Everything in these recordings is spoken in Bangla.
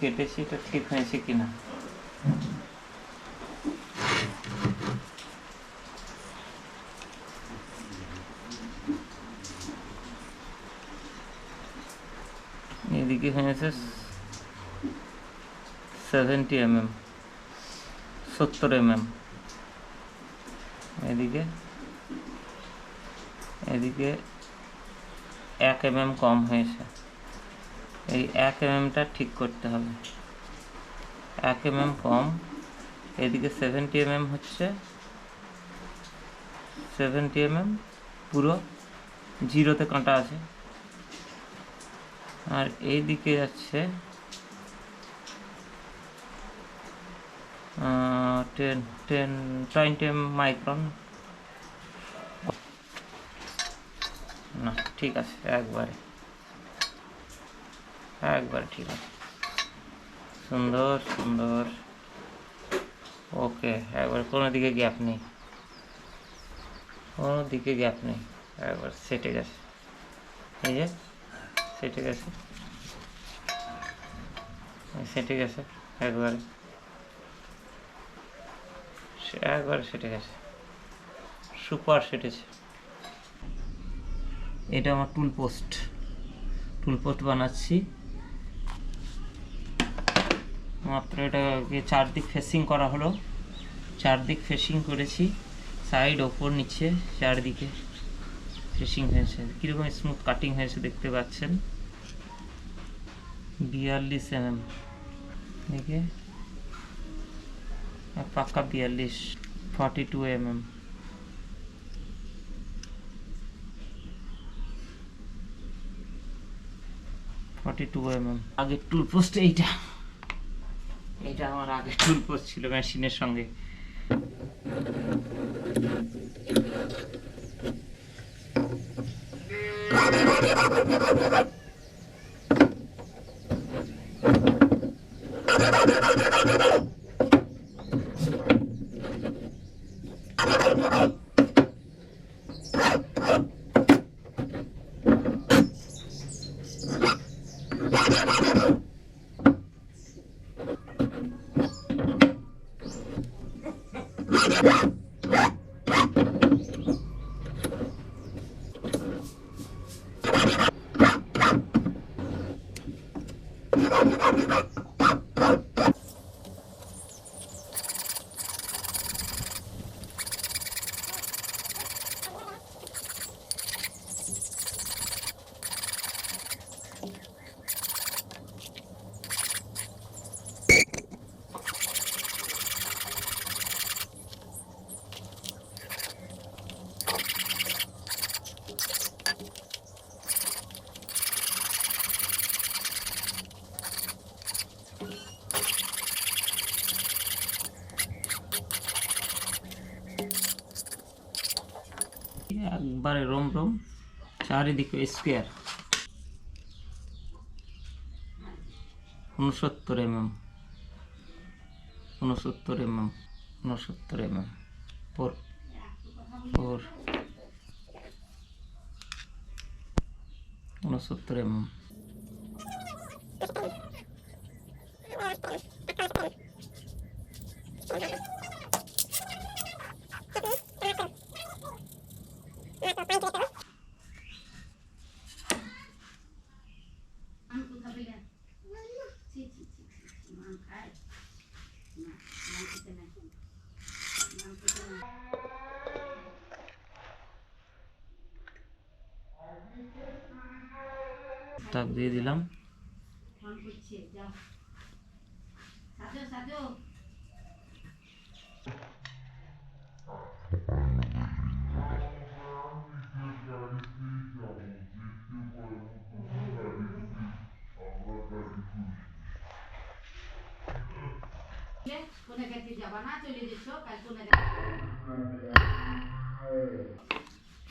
কেটেছি এটা ঠিক হয়েছে কিনা। এদিকে হয়েছে 70 mm, 70 mm। এদিকে 1 mm কম হয়েছে। এই 1 mmটা ঠিক করতে হবে। 1 mm কম, এদিকে 70 mm হচ্ছে, 70 mm পুরো জিরোতে কাঁটা আছে, আর এই দিকে যাচ্ছে 20 মাইক্রন। না ঠিক আছে, একবারে ঠিক আছে, সুন্দর সুন্দর। ওকে, একবার কোনো দিকে গ্যাপ নেই, একবার সেটে গেছে। এই যে সেটে গেছে, একবারে সেটে গেছে, সুপার সেটেছে। এটা আমার টুল পোস্ট বানাচ্ছি। মাত্র এটাকে চারদিক ফেসিং করা হলো, চারদিক ফেসিং করেছি, সাইড ওপর নিচে চারদিকে ফেসিং হয়েছে। কীরকম স্মুথ কাটিং হয়েছে দেখতে পাচ্ছেন। 42 mm, দেখে পাক্কা 42। 42 mm, 42 mm। আগের টুল পোস্ট এইটা আমার আগের টুল পোস্ট ছিল মেশিনের সঙ্গে। একবারে রোম চারিদিকে square. 69 mm, 69 mm, 69 mm, 4 69 mm। তাপ দিয়ে দিলাম।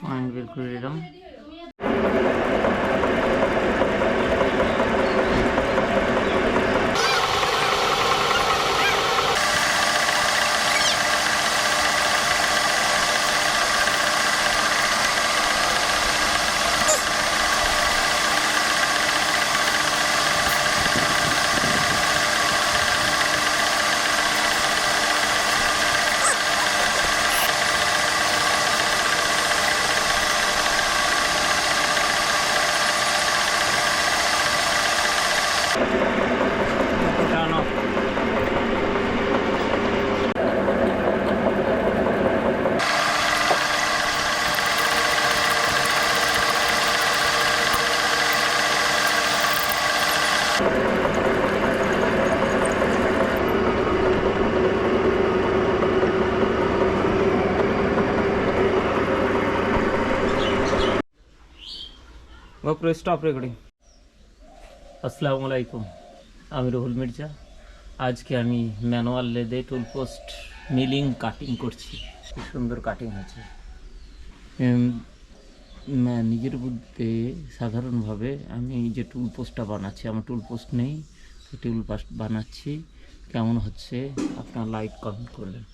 পয়েন্ট বের করে দিলাম। GoPro stop recording. আসসালামু আলাইকুম, আমি রুহুল মির্জা। আজকে আমি ম্যানুয়াল লেদে টুল পোস্ট মিলিং কাটিং করছি। কি সুন্দর কাটিং হয়েছে। নিজের বুদ্ধে সাধারণভাবে আমি যে টুল পোস্টটা বানাচ্ছি, আমার টুল পোস্ট নেই, টুল পোস্ট বানাচ্ছি। কেমন হচ্ছে আপনার লাইক কমেন্ট করবেন।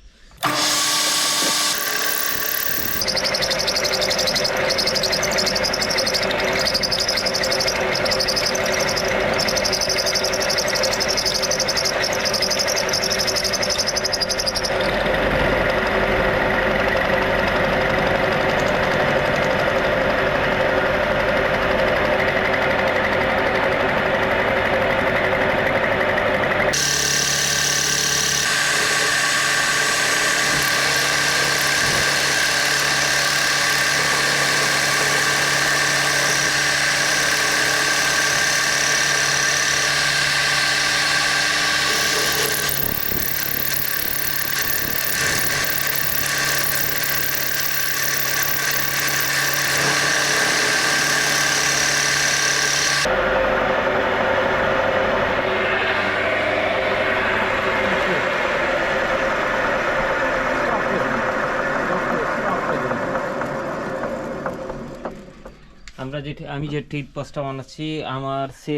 আমি যে টুল পোস্টটা বানাচ্ছি, আমার সে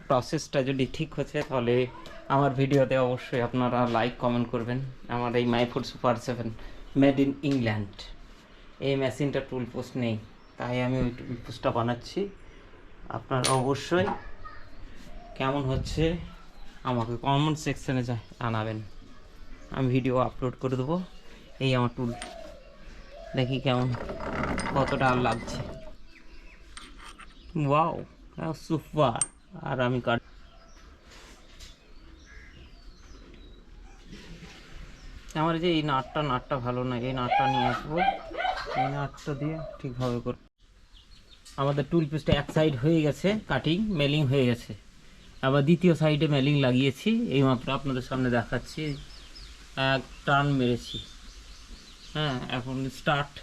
প্রসেসটা যদি ঠিক হচ্ছে তাহলে আমার ভিডিওতে অবশ্যই আপনারা লাইক কমেন্ট করবেন। আমার এই মাইফুড সুপার 7 মেড ইন ইংল্যান্ড, এই মেশিনটা টুল পোস্ট নেই, তাই আমি ওই টুল পোস্টটা বানাচ্ছি। আপনারা অবশ্যই কেমন হচ্ছে আমাকে কমেন্ট সেকশনে জানাবেন, আমি ভিডিও আপলোড করে দেবো। এই আমার টুল, দেখি কেমন কতটা লাগছে। Wow, super. আর আমি আমার যে এই নাটটা ভালো না, এই নাটটা নিয়ে আসবো, এই নাটটা দিয়ে ঠিকভাবে করব। আমাদের টুল পিসটা এক সাইড হয়ে গেছে, কাটিং মেলিং হয়ে গেছে, আবার দ্বিতীয় সাইডে মেলিং লাগিয়েছি। এইমাত্র আপনাদের সামনে দেখাচ্ছি, এক টার্ন মেরেছি। হ্যাঁ, এখন স্টার্ট।